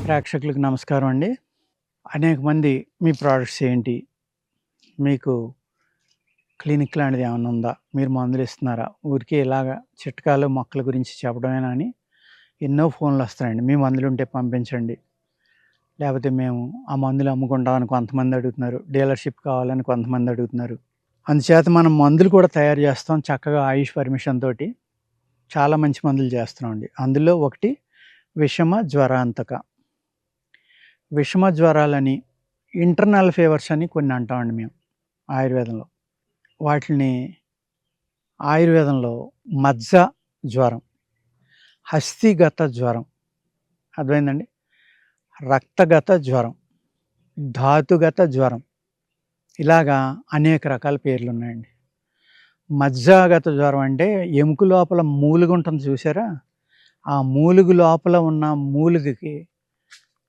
ప్రేక్షకులకు నమస్కారం అండి. అనేక మంది మీ ప్రోడక్ట్స్ ఏంటి? మీకు క్లినిక్ లాంటిది ఏమన్నా ఉందా? మీరు మందులు ఇస్తున్నారా? ఊరికే ఇలాగా చిట్కాలు మొక్కల గురించి చెప్పడమేనా అని ఎన్నో ఫోన్లు వస్తాయండి. మీ మందులు ఉంటే పంపించండి. లేకపోతే మేము ఆ మందులు అమ్ముకుంటామని కొంతమంది అడుగుతున్నారు. డీలర్‌షిప్ కావాలని కొంతమంది అడుగుతున్నారు. అందుచేత మనం మందులు కూడా తయారు చేస్తాం చక్కగా ఆయుష్ పర్మిషన్ తోటి. చాలా మంచి మందులు చేస్తున్నామండి. అందులో ఒకటి విషమ జ్వరాంతక. విషమ జ్వరాలని, ఇంటర్నల్ ఫీవర్స్ అని కొన్ని అంటామండి మేము ఆయుర్వేదంలో. వాటిని ఆయుర్వేదంలో మజ్జ జ్వరం, హస్తిగత జ్వరం, అర్థమైందండి? రక్తగత జ్వరం, ధాతుగత జ్వరం, ఇలాగా అనేక రకాల పేర్లున్నాయండి. మజ్జాగత జ్వరం అంటే ఎముక లోపల మూలుగ ఉంటుంది చూసారా? ఆ మూలుగు లోపల ఉన్న మూలుగకి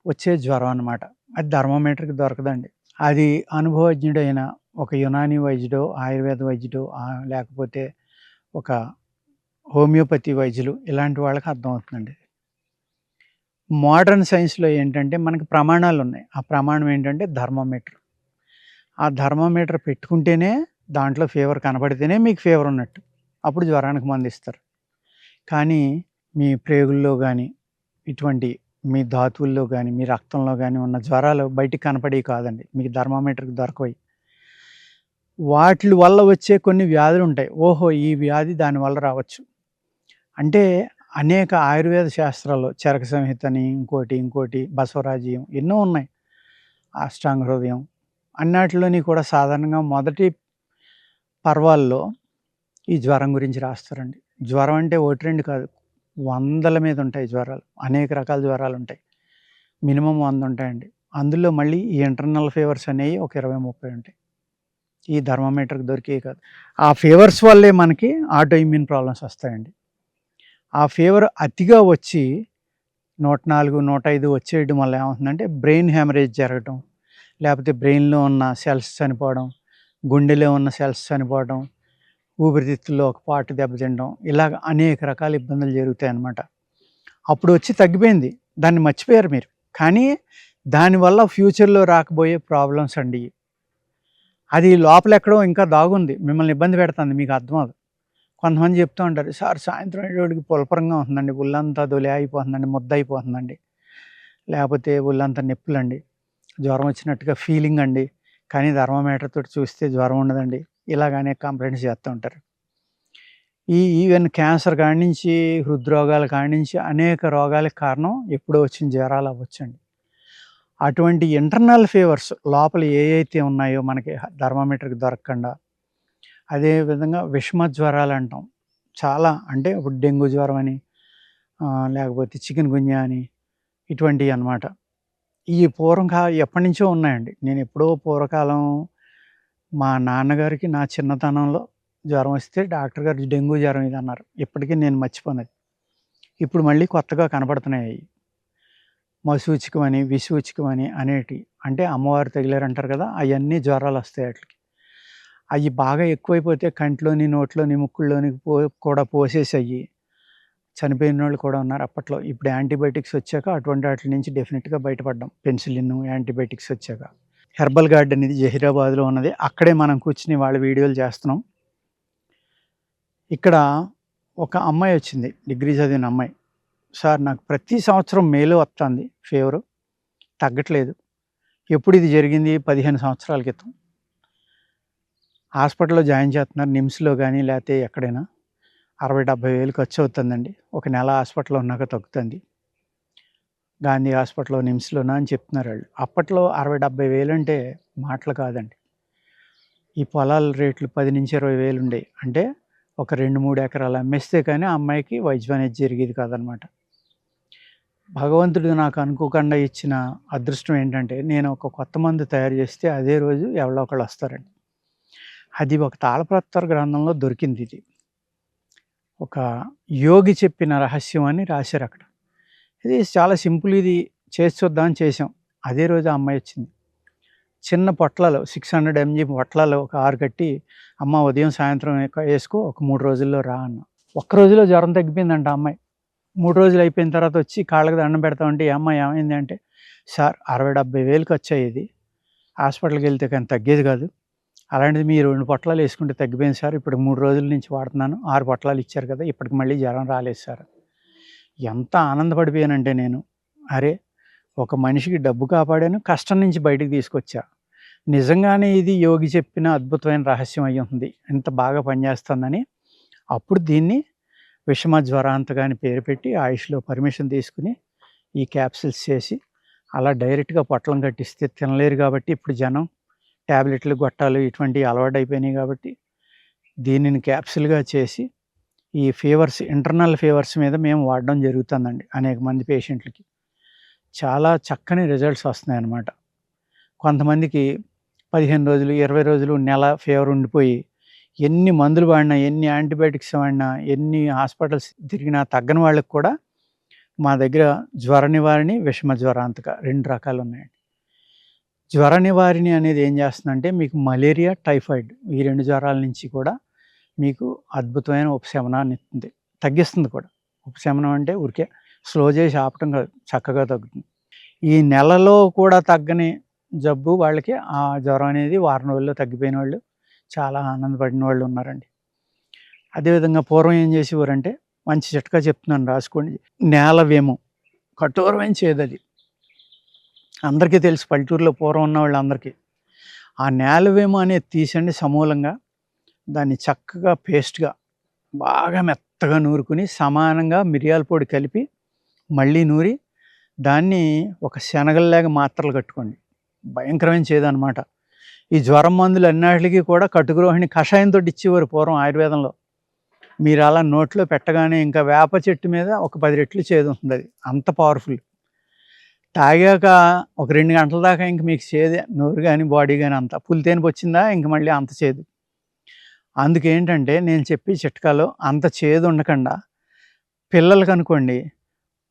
వచ్చే జ్వరం అన్నమాట. అది థర్మామీటర్‌కి దొరకదండి. అది అనుభవజ్ఞుడైన ఒక యునానీ వైద్యుడో, ఆయుర్వేద వైద్యుడో లేకపోతే ఒక హోమియోపతి వైద్యులు ఇలాంటి వాళ్ళకి అర్థమవుతుందండి. మోడర్న్ సైన్స్‌లో ఏంటంటే మనకి ప్రమాణాలున్నాయి. ఆ ప్రమాణం ఏంటంటే థర్మామీటర్. ఆ థర్మామీటర్ పెట్టుకుంటేనే దాంట్లో ఫీవర్ కనపడితేనే మీకు ఫీవర్ ఉన్నట్టు. అప్పుడు జ్వరానికి మందిస్తారు. కానీ మీ ప్రేగుల్లో గానీ, ఇటువంటి మీ ధాతువుల్లో గానీ, మీ రక్తంలో గానీ ఉన్న జ్వరాలు బయటికి కనపడేవి కాదండి. మీకు థర్మామీటర్‌కి దొరకవయి. వాటిలి వల్ల వచ్చే కొన్ని వ్యాధులుంటాయి. ఓహో! ఈ వ్యాధి దానివల్ల రావచ్చు. అంటే అనేక ఆయుర్వేద శాస్త్రాల్లో చరక సంహితని, ఇంకోటి బసవరాజీయం ఎన్నో ఉన్నాయి. అష్టాంగ హృదయం అన్నాటిలోని కూడా సాధారణంగా మొదటి పర్వాల్లో ఈ జ్వరం గురించి రాస్తారండి. జ్వరం అంటే 1, 2 కాదు. వందల మీద ఉంటాయి జ్వరాలు. అనేక రకాల జ్వరాలుంటాయి. మినిమమ్ 100 ఉంటాయండి. అందులో మళ్ళీ ఈ ఇంటర్నల్ ఫీవర్స్ అనేవి ఒక 20, 30 ఉంటాయి. ఈ థర్మామీటర్‌కి దొరికేవి కాదు. ఆ ఫీవర్స్ వల్లే మనకి ఆటో ఇమ్యూన్ ప్రాబ్లమ్స్ వస్తాయండి. ఆ ఫీవర్ అతిగా వచ్చి 104, 105 వచ్చేయడం వల్ల ఏమవుతుందంటే బ్రెయిన్ హ్యామరేజ్ జరగటం, లేకపోతే బ్రెయిన్‌లో ఉన్న సెల్స్ చనిపోవడం, గుండెలో ఉన్న సెల్స్ చనిపోవడం, ఊపిరితిత్తుల్లో ఒక పార్ట్ దెబ్బతినడం, ఇలాగ అనేక రకాల ఇబ్బందులు జరుగుతాయన్నమాట. అప్పుడు వచ్చి తగ్గిపోయింది. దాన్ని మర్చిపోయారు మీరు. కానీ దానివల్ల ఫ్యూచర్‌లో రాకపోయే ప్రాబ్లమ్స్ అండి. అది లోపలెక్కడో ఇంకా దాగుంది. మిమ్మల్ని ఇబ్బంది పెడుతుంది. మీకు అర్థమవ్వదు. కొంతమంది చెప్తూ ఉంటారు, సార్ సాయంత్రం అయ్యేటప్పటికి పులపరంగా ఉంటుందండి. ఒళ్ళంతా దొలి అయిపోతుందండి. ముద్దయిపోతుందండి. లేకపోతే ఒళ్ళంతా నొప్పులండి. జ్వరం వచ్చినట్టుగా ఫీలింగ్ అండి. కానీ థర్మామీటర్ తోటి చూస్తే జ్వరం ఉండదండి. ఇలాగ అనేక కంప్లెయింట్స్ చేస్తూ ఉంటారు. ఈవెన్ క్యాన్సర్ కాడ్నించి, హృద్రోగాల కాడ్నించి అనేక రోగాలకు కారణం ఎప్పుడో వచ్చిన జ్వరాలు అవ్వచ్చండి. అటువంటి ఇంటర్నల్ ఫీవర్స్ లోపల ఏయైతే ఉన్నాయో మనకి థర్మామీటర్‌కి దొరకకుండా, అదే విధంగా విషమ జ్వరాలు అంటాం. చాలా అంటే ఇప్పుడు డెంగ్యూ జ్వరం అని, లేకపోతే చికెన్ గున్యా అని ఇటువంటివి అన్నమాట. ఈ పూర్వం ఎప్పటినుంచో ఉన్నాయండి. నేను ఎప్పుడో పూర్వకాలం మా నాన్నగారికి నా చిన్నతనంలో జ్వరం వస్తే డాక్టర్ గారు డెంగ్యూ జ్వరం ఇది అన్నారు. ఇప్పటికీ నేను మర్చిపోనది. ఇప్పుడు మళ్ళీ కొత్తగా కనపడుతున్నాయి అయి. మశూచికం అని, విశూచికం అని అనేటివి. అంటే అమ్మవారు తగిలారంటారు కదా! అయన్నీ జ్వరాలొస్తాయి ఆటిలికి. అయి బాగా ఎక్కువైపోతే కంట్లోని, నోట్లోని, ముక్కుల్లోని కూడా పోసేసయ్యి చనిపోయినోళ్ళు కూడా ఉన్నారు అప్పట్లో. ఇప్పుడు యాంటీబయాటిక్స్ వచ్చాక అటువంటి ఆటిల నుంచి డెఫినిట్‌గా బయటపడ్డాం. పెన్సిలిన్, యాంటీబయాటిక్స్ వచ్చాక. హెర్బల్ గార్డెన్ ఇది జహీరాబాద్‌లో ఉన్నది. అక్కడే మనం కూర్చొని వాళ్ళ వీడియోలు చేస్తున్నాం. ఇక్కడ ఒక అమ్మాయి వచ్చింది. డిగ్రీ చదివిన అమ్మాయి. సార్ నాకు ప్రతి సంవత్సరం మేలో వస్తుంది ఫీవరు. తగ్గట్లేదు. ఎప్పుడు ఇది జరిగింది? 15 సంవత్సరాల క్రితం. హాస్పిటల్‌లో జాయిన్ చేస్తున్నారు. నిమ్స్‌లో గానీ లేతే ఎక్కడైనా. 60, 70 వేలు ఖర్చవుతుందండి. ఒక నెల హాస్పిటల్‌లో ఉన్నాక తగ్గుతుంది. గాంధీ హాస్పిటల్‌లో, నిమ్స్‌లోనా అని చెప్తున్నారాళ్ళు. అప్పట్లో 60, 70 వేలంటే మాటలు కాదండి. ఈ పొలాల రేట్లు 10-20 వేలు ఉండేయి. అంటే ఒక 2, 3 ఎకరాలు అమ్మేస్తే కానీ ఆ అమ్మాయికి వైద్యం అనేది జరిగేది కాదనమాట. భగవంతుడు నాకు అనుకోకుండా ఇచ్చిన అదృష్టం ఏంటంటే, నేను ఒక కొత్త మందు తయారు చేస్తే అదే రోజు ఎవరో ఒకళ్ళు వస్తారండి. అది ఒక తాళపత్ర గ్రంథంలో దొరికిందిది. ఒక యోగి చెప్పిన రహస్యం అని రాశారక్కడ. ఇది చాలా సింపుల్, ఇది చేసి చూద్దామని చేసాం. అదే రోజు ఆ అమ్మాయి వచ్చింది. చిన్న పొట్లాలు 600 ఎంజీ పొట్లాలు ఒక 6 కట్టి, అమ్మ ఉదయం, సాయంత్రం ఏసుకో ఒక 3 రోజుల్లో రా అన్నా. ఒక్క రోజులో జ్వరం తగ్గిపోయిందంట ఆ అమ్మాయి. 3 రోజులు అయిపోయిన తర్వాత వచ్చి కాళ్ళకి దండం పెడతా ఉంటే, "ఏ అమ్మ ఏమైంది?" అంటే, "సార్ 60,000, 70,000 ఖర్చయ్యేది. హాస్పిటల్‌కెళ్తే కానీ తగ్గేది కాదు. అలాంటిది మీరు 2 పొట్లాలు వేసుకుంటే తగ్గిపోయింది సార్. ఇప్పుడు 3 రోజుల నుంచి వాడుతున్నాను. 6 పొట్లాలు ఇచ్చారు కదా! ఇప్పటికి మళ్ళీ జ్వరం రాలేదు సార్." ఎంత ఆనందపడిపోయానంటే నేను, అరే! ఒక మనిషికి డబ్బు కాపాడాను, కష్టం నుంచి బయటికి తీసుకొచ్చా. నిజంగానే ఇది యోగి చెప్పిన అద్భుతమైన రహస్యం అయ్యుంది. ఇంత బాగా పనిచేస్తుందని. అప్పుడు దీన్ని విషమ జ్వరాంతక అని పేరు పెట్టి ఆయుష్‌లో పర్మిషన్ తీసుకొని, ఈ క్యాప్సూల్స్ చేసి, అలా డైరెక్ట్‌గా పొట్లం కట్టిస్తే తినలేరు కాబట్టి ఇప్పుడు జనం టాబ్లెట్లు, గొట్టాలు ఇటువంటివి అలవాటైపోయినాయి కాబట్టి, దీనిని క్యాప్సూల్‌గా చేసి, ఈ ఫీవర్స్, ఇంటర్నల్ ఫీవర్స్ మీద మేము వాడడం జరుగుతుందండి అనేక మంది పేషెంట్లకి. చాలా చక్కని రిజల్ట్స్ వస్తున్నాయన్నమాట. కొంతమందికి 15 రోజులు, 20 రోజులు, నెల ఫీవర్ ఉండిపోయి, ఎన్ని మందులు వాడినా, ఎన్ని యాంటీబయాటిక్స్ వాడినా, ఎన్ని హాస్పిటల్స్ తిరిగినా తగ్గని వాళ్ళకి కూడా మా దగ్గర జ్వర నివారిణి, విషమ జ్వరాంతక 2 రకాలున్నాయండి. జ్వర నివారిణి అనేది ఏం చేస్తుందంటే, మీకు మలేరియా, టైఫాయిడ్ ఈ 2 జ్వరాల నుంచి కూడా మీకు అద్భుతమైన ఉపశమనాన్ని ఇస్తుంది. తగ్గిస్తుంది కూడా. ఉపశమనం అంటే ఊరికే స్లో చేసి ఆపటం కాదు, చక్కగా తగ్గుతుంది. ఈ నెలలో కూడా తగ్గని జబ్బు వాళ్ళకి ఆ జ్వరం అనేది వారం రోజుల్లో తగ్గిపోయిన వాళ్ళు చాలా ఆనందపడిన వాళ్ళు ఉన్నారండి. అదేవిధంగా పూర్వం ఏం చేసేవారంటే, మంచి చిట్కా చెప్తున్నాను రాసుకోండి. నేలవేము కఠోరమైన చేదది. అందరికీ తెలుసు పల్లెటూరులో పూర్వం ఉన్న వాళ్ళందరికీ. ఆ నేలవేము అనేది తీసండి సమూలంగా, దాన్ని చక్కగా పేస్ట్‌గా బాగా మెత్తగా నూరుకుని, సమానంగా మిరియాల పొడి కలిపి, మళ్ళీ నూరి, దాన్ని ఒక శనగల్లాగా మాత్రలు కట్టుకోండి. భయంకరమైన చేదనమాట. ఈ జ్వరం మందులు అన్నిటికి కూడా కట్టుగ్రోహిణి కషాయంతోటి ఇచ్చేవారు పూర్వం ఆయుర్వేదంలో. మీరు అలా నోట్లో పెట్టగానే ఇంకా వేప చెట్టు మీద ఒక 10 రెట్లు చేదుంటుందది. అంత పవర్‌ఫుల్. తాగాక ఒక 2 గంటల దాకా ఇంక మీకు చేదే. నోరు గాని, బాడీ గాని అంతా. పులితేనుపొచ్చిందా ఇంక మళ్ళీ అంత చేదు. అందుకేంటంటే నేను చెప్పే చిట్కాలో అంత చేదు ఉండకుండా, పిల్లలకనుకోండి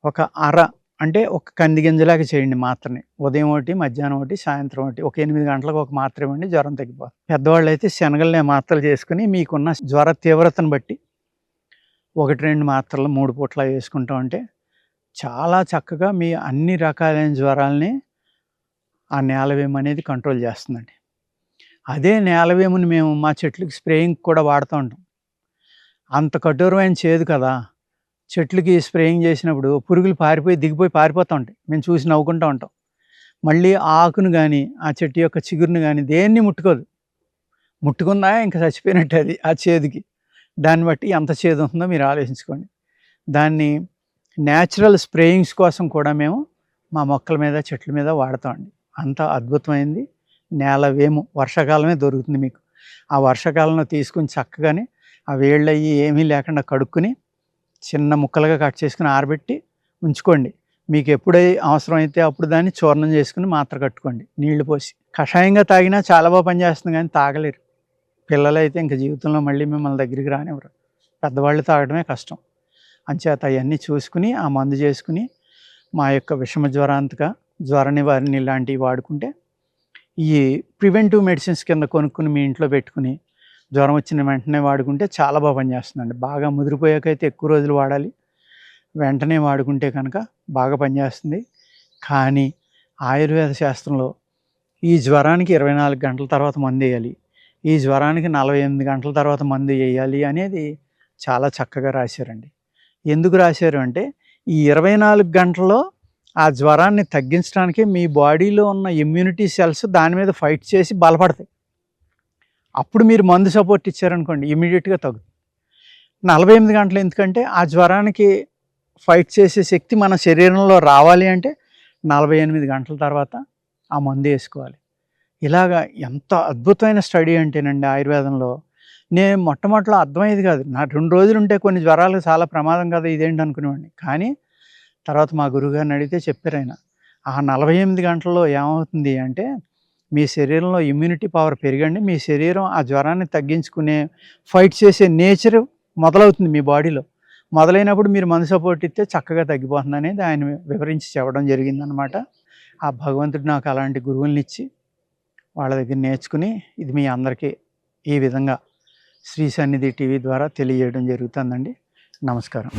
ఒక అంటే ఒక కంది గింజలాగా చేయండి మాత్రని. ఉదయం ఒకటి, మధ్యాహ్నం ఒకటి, సాయంత్రం ఒకటి. ఒక 8 గంటలకు ఒక మాత్ర ఇవ్వండి, జ్వరం తగ్గిపోతుంది. పెద్దవాళ్ళైతే శనగలనే మాత్రలు చేసుకొని మీకున్న జ్వర తీవ్రతను బట్టి 1, 2 మాత్రలు 3 పూట్ల వేసుకుంటూ ఉంటే చాలా చక్కగా మీ అన్ని రకాలైన జ్వరాల్ని ఆ నేలవేము అనేది కంట్రోల్ చేస్తుందండి. అదే నేలవేముని మేము మా చెట్లకి స్ప్రేయింగ్ కూడా వాడుతూ ఉంటాం. అంత కఠోరమైన చేదు కదా! చెట్లకి స్ప్రేయింగ్ చేసినప్పుడు పురుగులు పారిపోయి, దిగిపోయి పారిపోతూ ఉంటాయి. మేము చూసి నవ్వుకుంటూ ఉంటాం. మళ్ళీ ఆకును గానీ, ఆ చెట్టు యొక్క చిగురుని గానీ దేన్ని ముట్టుకోదు. ముట్టుకున్నా ఇంక చచ్చిపోయినట్టే అది ఆ చేదుకి. దాన్ని బట్టి ఎంత చేదు ఉంటుందో మీరు ఆలోచించుకోండి. దాన్ని న్యాచురల్ స్ప్రేయింగ్స్ కోసం కూడా మేము మా మొక్కల మీద, చెట్ల మీద వాడతామండి. అంత అద్భుతమైంది నేలవేము. వర్షాకాలమే దొరుకుతుంది మీకు. ఆ వర్షాకాలంలో తీసుకొని చక్కగానే ఆ వేళ్ళయ్యి ఏమీ లేకుండా కడుక్కొని, చిన్న ముక్కలుగా కట్ చేసుకొని ఆరబెట్టి ఉంచుకోండి. మీకు ఎప్పుడై అవసరమైతే అప్పుడు దాన్ని చూర్ణం చేసుకొని మాత్ర కట్టుకోండి నీళ్లు పోసి. కషాయంగా తాగినా చాలా బాగా పనిచేస్తుంది కానీ తాగలేరు. పిల్లలైతే ఇంక జీవితంలో మళ్ళీ మిమ్మల్ని దగ్గరికి రానివ్వరు. పెద్దవాళ్ళు తాగడమే కష్టం. అంచేత అవన్నీ చూసుకుని, ఆ మందు చేసుకుని, మా యొక్క విషమ జ్వరాంతక, జ్వర నివారిణి ఇలాంటివి వాడుకుంటే, ఈ ప్రివెంటివ్ మెడిసిన్స్ కింద కొనుక్కుని మీ ఇంట్లో పెట్టుకుని, జ్వరం వచ్చిన వెంటనే వాడుకుంటే చాలా బాగా పనిచేస్తుందండి. బాగా ముదిరిపోయాకైతే ఎక్కువ రోజులు వాడాలి. వెంటనే వాడుకుంటే కనుక బాగా పనిచేస్తుంది. కానీ ఆయుర్వేద శాస్త్రంలో ఈ జ్వరానికి 24 గంటల తర్వాత మందేయాలి. ఈ జ్వరానికి 48 గంటల తర్వాత మందు ఎయ్యాలి అనేది చాలా చక్కగా రాశారండి. ఎందుకు రాశారు అంటే, ఈ 24 గంటల్లో ఆ జ్వరాన్ని తగ్గించడానికి మీ బాడీలో ఉన్న ఇమ్యూనిటీ సెల్స్ దాని మీద ఫైట్ చేసి బలపడతాయి. అప్పుడు మీరు మందు సపోర్ట్ ఇచ్చారనుకోండి ఇమ్మీడియేట్‌గా తగ్గుతుంది. 48 గంటలు ఎందుకంటే, ఆ జ్వరానికి ఫైట్ చేసే శక్తి మన శరీరంలో రావాలి అంటే 48 గంటల తర్వాత ఆ మందు వేసుకోవాలి. ఇలాగా ఎంత అద్భుతమైన స్టడీ అంటేనండి ఆయుర్వేదంలో, నేను మొట్టమొదట్లో అర్థమయ్యేది కాదు. నా 2 రోజులుంటే కొన్ని జ్వరాలకు చాలా ప్రమాదం కదా ఇదేంటి అనుకునేవాడిని. కానీ తర్వాత మా గురువుగారిని అడిగితే చెప్పారాయన. ఆ 48 గంటల్లో ఏమవుతుంది అంటే, మీ శరీరంలో ఇమ్యూనిటీ పవర్ పెరిగండి, మీ శరీరం ఆ జ్వరాన్ని తగ్గించుకునే ఫైట్ చేసే నేచర్ మొదలవుతుంది మీ బాడీలో. మొదలైనప్పుడు మీరు మందు సపోర్ట్ ఇస్తే చక్కగా తగ్గిపోతుందనేది ఆయన వివరించి చెప్పడం జరిగిందనమాట. ఆ భగవంతుడు నాకు అలాంటి గురువులనిచ్చి, వాళ్ళ దగ్గర నేర్చుకుని, ఇది మీ అందరికీ ఈ విధంగా శ్రీ సన్నిధి టీవీ ద్వారా తెలియజేయడం జరుగుతుందండి. నమస్కారం.